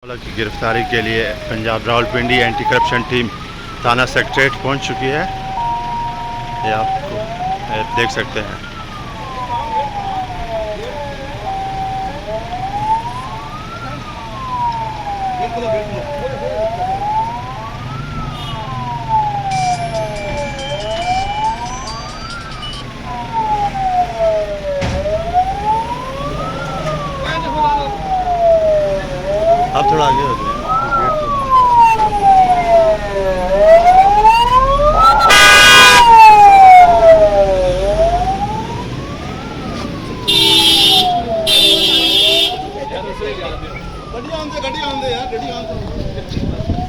की गिरफ्तारी के लिए Punjab Rawalpindi anti corruption team थाना सेक्रेटरीट पहुंच चुकी है। ये आपको देख सकते हैं। आप थोड़ा आगे हो जाए। गड्डी आंदे यार गड्डी आंदे